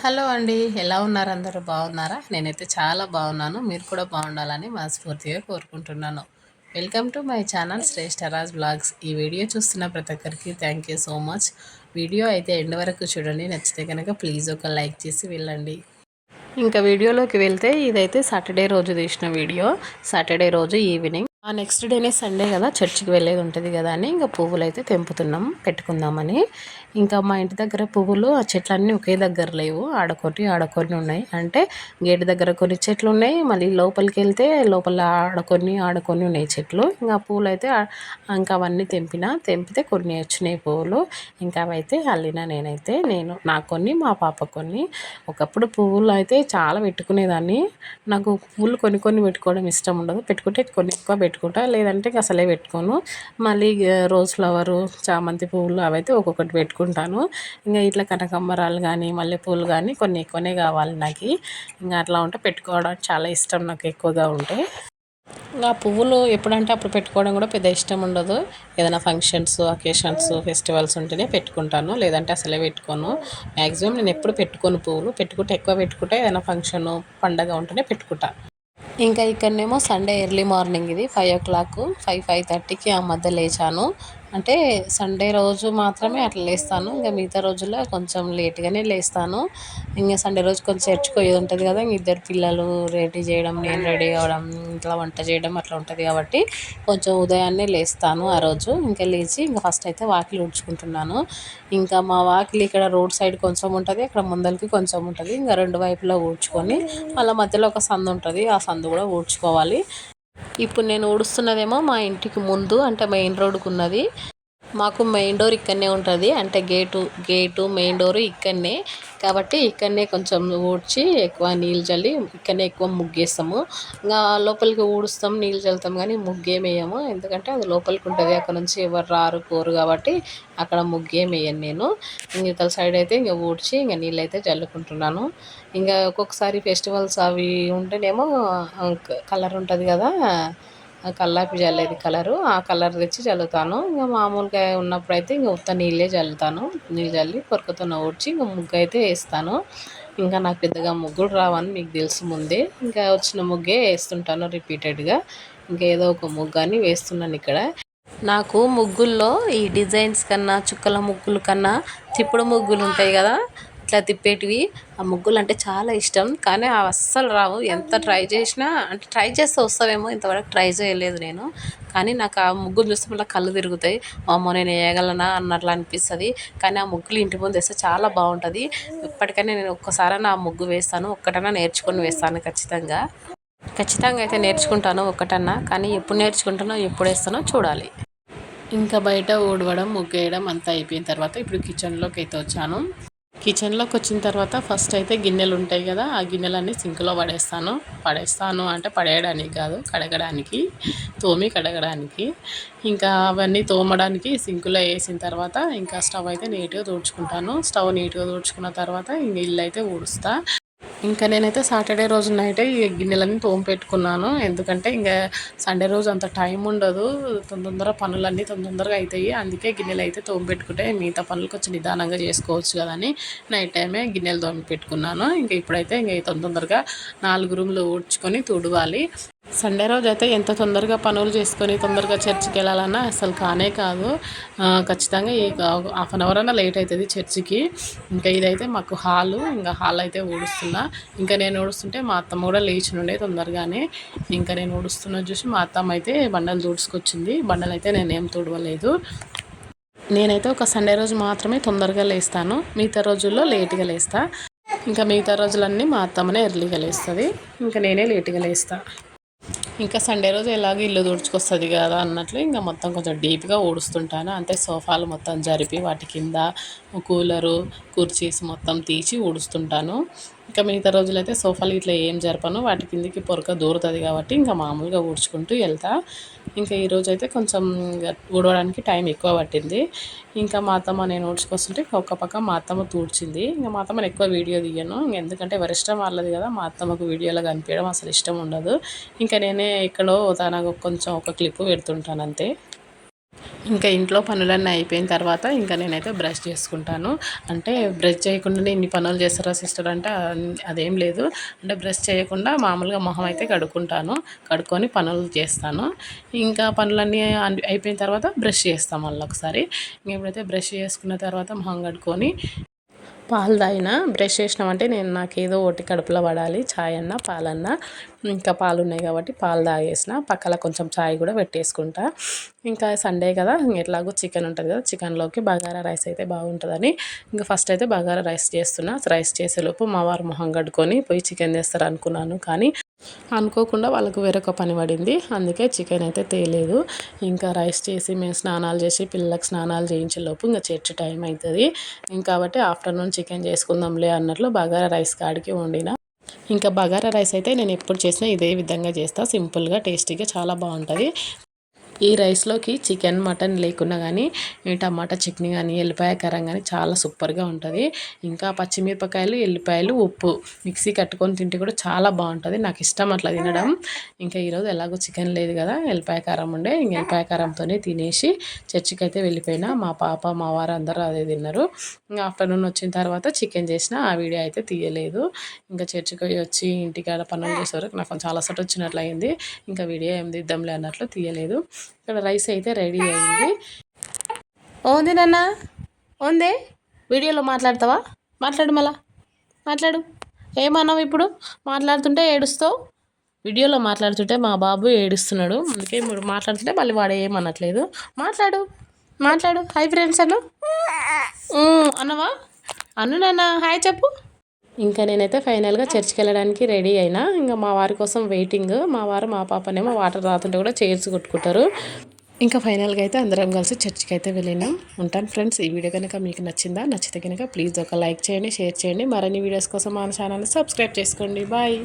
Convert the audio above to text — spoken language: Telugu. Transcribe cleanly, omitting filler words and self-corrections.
హలో అండి. ఎలా ఉన్నారు అందరూ బాగున్నారా? నేనైతే చాలా బాగున్నాను. మీరు కూడా బాగుండాలని మనస్ఫూర్తిగా కోరుకుంటున్నాను. Welcome to my channel Shreshta Raj blogs. ఈ వీడియో చూస్తున్న ప్రతి ఒక్కరికి thank you so much. Video అయితే ఎండ్ వరకు చూడండి. నచ్చితే కనుక ప్లీజ్ ఒక లైక్ చేసి వెళ్ళండి. ఇంకా వీడియోలోకి వెళ్తే ఇదైతే సాటర్డే రోజు తీసిన వీడియో. సాటర్డే రోజు ఈవినింగ్ నెక్స్ట్ డేనే సండే కదా, చర్చికి వెళ్ళేది ఉంటుంది కదా అని ఇంకా పువ్వులు అయితే తెంపుతున్నాం పెట్టుకుందామని. ఇంకా మా ఇంటి దగ్గర పువ్వులు ఆ చెట్లన్నీ ఒకే దగ్గర లేవు, ఆడకొని ఉన్నాయి. అంటే గేట్ దగ్గర కొన్ని చెట్లు ఉన్నాయి, మళ్ళీ లోపలికి వెళ్తే లోపల ఆడకొని ఉన్నాయి చెట్లు. ఇంకా పువ్వులు అయితే ఇంకా అవన్నీ తెంపితే కొన్ని వచ్చినాయి పువ్వులు. ఇంకా అవైతే అల్లిన నాకు కొన్ని, మా పాప కొన్ని. ఒకప్పుడు పువ్వులు అయితే చాలా పెట్టుకునేదాన్ని. నాకు పువ్వులు కొన్ని పెట్టుకోవడం ఇష్టం ఉండదు. పెట్టుకుంటే కొన్ని ఎక్కువ పెట్టుకుంటా, లేదంటే అసలే పెట్టుకోను. మళ్ళీ రోజ్ ఫ్లవరు, చామంతి పువ్వులు అవైతే ఒక్కొక్కటి పెట్టుకుంటాను. ఇంకా ఇట్లా కనకాంబరాలు కానీ మల్లెపూలు కానీ కొన్ని ఎక్కువనే కావాలి నాకు. ఇంకా అట్లా ఉంటే పెట్టుకోవడానికి చాలా ఇష్టం నాకు ఎక్కువగా ఉంటే. ఇంకా పువ్వులు ఎప్పుడంటే అప్పుడు పెట్టుకోవడం కూడా పెద్ద ఇష్టం ఉండదు. ఏదైనా ఫంక్షన్స్, అకేషన్స్, ఫెస్టివల్స్ ఉంటేనే పెట్టుకుంటాను, లేదంటే అసలే పెట్టుకోను. మ్యాక్సిమం నేను ఎప్పుడు పెట్టుకోను. పువ్వులు ఎక్కువ పెట్టుకుంటే ఏదైనా ఫంక్షన్ పండగ ఉంటేనే పెట్టుకుంటా. ఇంకా ఇక్కడనేమో సండే ఎర్లీ మార్నింగ్, ఇది 5 o'clock, 5:30కి ఆ మధ్య లేచాను. అంటే సండే రోజు మాత్రమే అట్లా లేస్తాను. ఇంకా మిగతా రోజుల్లో కొంచెం లేట్గానే లేస్తాను. ఇంకా సండే రోజు కొంచెం చర్చికి పోయేది ఉంటుంది కదా, ఇద్దరు పిల్లలు రెడీ చేయడం, నేను రెడీ అవ్వడం, ఇంట్లో వంట చేయడం అట్లా ఉంటుంది కాబట్టి కొంచెం ఉదయాన్నే లేస్తాను ఆ రోజు. ఇంకా లేచి ఇంకా ఫస్ట్ అయితే వాకిలి ఊడ్చుకుంటున్నాను. ఇంకా మా వాకిలి ఇక్కడ రోడ్ సైడ్ కొంచెం ఉంటుంది, అక్కడ ముందరికి కొంచెం ఉంటుంది. ఇంకా రెండు వైపులా ఊడ్చుకొని మళ్ళీ మధ్యలో ఒక సందు ఉంటుంది, ఆ సందు కూడా ఊడ్చుకోవాలి. ఇప్పుడు నేను ఊడుస్తున్నదేమో మా ఇంటికి ముందు, అంటే మెయిన్ రోడ్డుకు ఉన్నది. మాకు మెయిన్ డోర్ ఇక్కడనే ఉంటుంది, అంటే గేటు మెయిన్ డోరు ఇక్కడనే. కాబట్టి ఇక్కడనే కొంచెం ఊడ్చి ఎక్కువ నీళ్ళు చల్లి ఇక్కడనే ఎక్కువ ముగ్గేస్తాము. ఇంకా లోపలికి ఊడుస్తాం, నీళ్ళు చల్లుతాం, కానీ ముగ్గేమేయము. ఎందుకంటే అది లోపలికి ఉంటుంది, అక్కడ నుంచి ఎవరు రారు పోరు కాబట్టి అక్కడ ముగ్గేమేయను నేను. ఇవతల సైడ్ అయితే ఇంకా ఊడ్చి ఇంకా నీళ్ళు అయితే చల్లుకుంటున్నాను. ఇంకా ఒక్కొక్కసారి ఫెస్టివల్స్ అవి ఉంటేనేమో కలర్ ఉంటుంది కదా, కల్లాపి చల్లేది కలరు, ఆ కలర్ తెచ్చి చల్లుతాను. ఇంకా మామూలుగా ఉన్నప్పుడు అయితే ఇంకా ఉత్త నీళ్ళే చల్లుతాను. నీళ్ళు చల్లి కొరకతో ఊడ్చి ఇంకా ముగ్గు అయితే వేస్తాను. ఇంకా నాకు పెద్దగా ముగ్గులు రావని మీకు తెలుసు ముందే. ఇంకా వచ్చిన ముగ్గే వేస్తుంటాను రిపీటెడ్గా. ఇంకా ఏదో ఒక ముగ్గు అని వేస్తున్నాను ఇక్కడ. నాకు ముగ్గుల్లో ఈ డిజైన్స్ కన్నా, చుక్కల ముగ్గుల కన్నా తిప్పుడు ముగ్గులు ఉంటాయి కదా, ఇట్లా తిప్పేటివి, ఆ ముగ్గులు అంటే చాలా ఇష్టం. కానీ అవి అస్సలు రావు. ఎంత ట్రై చేసినా, అంటే ట్రై చేస్తే వస్తావేమో, ఇంతవరకు ట్రై చేయలేదు నేను. కానీ నాకు ఆ ముగ్గులు చూస్తే మళ్ళీ కళ్ళు తిరుగుతాయి. అమ్మో నేను వేయగలనా అన్నట్లు అనిపిస్తుంది. కానీ ఆ ముగ్గులు ఇంటి ముందు వేస్తే చాలా బాగుంటుంది. ఇప్పటికైనా నేను ఒక్కసారైనా ఆ ముగ్గు వేస్తాను, ఒక్కటైనా నేర్చుకొని వేస్తాను ఖచ్చితంగా. అయితే నేర్చుకుంటాను ఒక్కటన్నా, కానీ ఎప్పుడు నేర్చుకుంటానో ఎప్పుడు వేస్తానో చూడాలి. ఇంకా బయట ఊడవడం, ముగ్గేయడం అంతా అయిపోయిన తర్వాత ఇప్పుడు కిచెన్లోకి అయితే వచ్చాను. కిచెన్లోకి వచ్చిన తర్వాత ఫస్ట్ అయితే గిన్నెలు ఉంటాయి కదా, ఆ గిన్నెలన్నీ సింక్లో పడేస్తాను అంటే పడేయడానికి కాదు, కడగడానికి, కడగడానికి. ఇంకా అవన్నీ తోమడానికి సింకులో వేసిన తర్వాత ఇంకా స్టవ్ అయితే నీట్గా తుడుచుకుంటాను. స్టవ్ నీట్గా తుడుచుకున్న తర్వాత ఇంక ఇల్లు అయితే ఊడుస్తా. ఇంకా నేనైతే సాటర్డే రోజు నైటే ఈ గిన్నెలన్నీ పెట్టుకున్నాను. ఎందుకంటే ఇంకా సండే రోజు అంత టైం ఉండదు, పనులన్నీ తొందరగా అవుతాయి. అందుకే గిన్నెలు అయితే పెట్టుకుంటే మిగతా పనులు కొంచెం నిదానంగా చేసుకోవచ్చు కదా అని నైట్ టైమే గిన్నెలు పెట్టుకున్నాను. ఇంకా ఇప్పుడైతే ఇంకా తొందరగా 4 రూమ్లు ఊడ్చుకొని తుడవాలి. సండే రోజు అయితే ఎంత తొందరగా పనులు చేసుకొని తొందరగా చర్చికి వెళ్ళాలన్నా అసలు కానే కాదు. ఖచ్చితంగా ఈ హాఫ్ అన్ అవర్ అన్నా లేట్ అవుతుంది చర్చికి. ఇంకా ఇదైతే మాకు హాలు, ఇంకా హాల్ అయితే ఊడుస్తున్నా. ఇంకా నేను ఊడుస్తుంటే మా అత్తమ్మ కూడా లేచినుండే తొందరగానే. ఇంకా నేను ఊడుస్తున్నది చూసి మా అత్తమ్మ అయితే బండలు తుడుచుకొచ్చింది. బండలు అయితే నేనేం తుడవలేదు. నేనైతే ఒక సండే రోజు మాత్రమే తొందరగా లేస్తాను, మిగతా రోజుల్లో లేట్గా లేస్తా. ఇంకా మిగతా రోజులన్నీ మా అత్తమ్మనే ఎర్లీగా లేస్తుంది, ఇంకా నేనే లేట్గా లేస్తాను. ఇంకా సండే రోజు ఎలాగో ఇల్లు తుడుచుకొస్తుంది కదా అన్నట్లు ఇంకా మొత్తం కొంచెం డీప్గా ఊడుస్తుంటాను. అంటే సోఫాలు మొత్తం జరిపి వాటి కింద కూలరు, కుర్చీస్ మొత్తం తీసి ఊడుస్తుంటాను. ఇంకా మిగతా రోజులైతే సోఫాలు ఇట్లా ఏం జరపను, వాటి కిందికి పొరక దూరుతుంది కాబట్టి ఇంకా మామూలుగా ఊడ్చుకుంటూ వెళ్తా. ఇంకా ఈరోజు అయితే కొంచెం ఊడవడానికి టైం ఎక్కువ పట్టింది. ఇంకా మా అత్తమ్మ నేను ఊడ్చుకొస్తుంటే ఒక పక్క మా అత్తమ్మ తూడ్చింది. ఇంకా మా అత్తమ్మని ఎక్కువ వీడియో తీయను, ఎందుకంటే ఎవరి ఇష్టం వాళ్ళది కదా. మా అత్తమ్మకు వీడియోలో కనిపించడం అసలు ఇష్టం ఉండదు. ఇంకా నేనే ఎక్కడో తనకు కొంచెం ఒక క్లిప్ పెడుతుంటాను అంతే. ఇంకా ఇంట్లో పనులన్నీ అయిపోయిన తర్వాత ఇంకా నేనైతే బ్రష్ చేసుకుంటాను. అంటే బ్రష్ చేయకుండానే ఇన్ని పనులు చేస్తారా సిస్టర్ అంటే అదేం లేదు. అంటే బ్రష్ చేయకుండా మామూలుగా మొహం అయితే కడుక్కుంటాను. కడుక్కొని పనులు చేస్తాను. ఇంకా పనులన్నీ అయిపోయిన తర్వాత బ్రష్ చేస్తాం మళ్ళీ ఒకసారి. ఎప్పుడైతే బ్రష్ చేసుకున్న తర్వాత మొహం కడుక్కొని పాలు తాగిన బ్రష్ చేసినామంటే నాకేదో ఒకటి కడుపులో పడాలి. ఛాయ్ అన్నా పాలన్నా. ఇంకా పాలు ఉన్నాయి కాబట్టి పాలు తాగేసిన పక్కన కొంచెం ఛాయ్ కూడా పెట్టేసుకుంటా. ఇంకా సండే కదా ఎట్లాగో చికెన్ ఉంటుంది కదా, చికెన్లోకి బగారా రైస్ అయితే బాగుంటుందని ఇంకా ఫస్ట్ అయితే బగారా రైస్ చేస్తున్నా. రైస్ చేసేలోపు మా వారు మొహం కడుక్కొని పోయి చికెన్ తెస్తారు అనుకున్నాను. కానీ అనుకోకుండా వాళ్ళకు వేరొక పని పడింది. అందుకే చికెన్ అయితే తేలేదు. ఇంకా రైస్ చేసి మేము స్నానాలు చేసి పిల్లలకు స్నానాలు చేయించేలోపు ఇంకా చర్చ్ టైం అవుతుంది. కాబట్టి ఆఫ్టర్నూన్ చికెన్ చేసుకుందాంలే అన్నట్లు బగారా రైస్ కాడికి వండిన. ఇంకా బగారా రైస్ అయితే నేను ఎప్పుడు చేసినా ఇదే విధంగా చేస్తా. సింపుల్గా టేస్టీగా చాలా బాగుంటుంది. ఈ రైస్లోకి చికెన్ మటన్ లేకున్నా కానీ టమాటా చట్నీ కానీ ఎల్లిపాయ కారం కానీ చాలా సూపర్గా ఉంటుంది. ఇంకా పచ్చిమిరపకాయలు ఎల్లిపాయలు ఉప్పు మిక్సీ కట్టుకొని తింటే కూడా చాలా బాగుంటుంది. నాకు ఇష్టం అట్లా తినడం. ఇంకా ఈరోజు ఎలాగో చికెన్ లేదు కదా, ఎల్లిపాయ కారం ఉండే ఇంక ఎల్లిపాయ కారంతోనే తినేసి చర్చికి అయితే వెళ్ళిపోయినా. మా పాప మా వారు అందరూ అదే తిన్నారు. ఇంకా ఆఫ్టర్నూన్ వచ్చిన తర్వాత చికెన్ చేసిన ఆ వీడియో అయితే తీయలేదు. ఇంకా చర్చికి వచ్చి ఇంటికాడ పనులు చేసే వరకు నాకు కొంచెం అలసట వచ్చినట్లు అయింది. ఇంకా వీడియో ఏం తీద్దాంలే అన్నట్లు తీయలేదు. ఇక్కడ రైస్ అయితే రెడీ అయింది. ఓంది నాన్న ఓంది వీడియోలో మాట్లాడతావా? మాట్లాడు మళ్ళా మాట్లాడు. ఏమన్నావు ఇప్పుడు? మాట్లాడుతుంటే ఏడుస్తావు. వీడియోలో మాట్లాడుతుంటే మా బాబు ఏడుస్తున్నాడు. అందుకే ఇప్పుడు మాట్లాడుతుంటే మళ్ళీ వాడు ఏమనట్లేదు. మాట్లాడు మాట్లాడు. హాయ్ ఫ్రెండ్స్ అను అన్నవా? అను నాన్న హాయ్ చెప్పు. ఇంకా నేనైతే ఫైనల్గా చర్చ్కి వెళ్ళడానికి రెడీ అయినా. ఇంకా మా వారి కోసం వెయిటింగ్. మా వారు మా పాపనేమో వాటర్ తాగుతుంటే కూడా చైర్స్ కొట్టుకుంటారు. ఇంకా ఫైనల్గా అయితే అందరం కలిసి చర్చ్కి అయితే వెళ్ళినాం. ఉంటాను ఫ్రెండ్స్. ఈ వీడియో కనుక మీకు నచ్చిందా? నచ్చితే కనుక ప్లీజ్ ఒక లైక్ చేయండి, షేర్ చేయండి. మరిన్ని వీడియోస్ కోసం మన ఛానల్ని సబ్స్క్రైబ్ చేసుకోండి. బాయ్.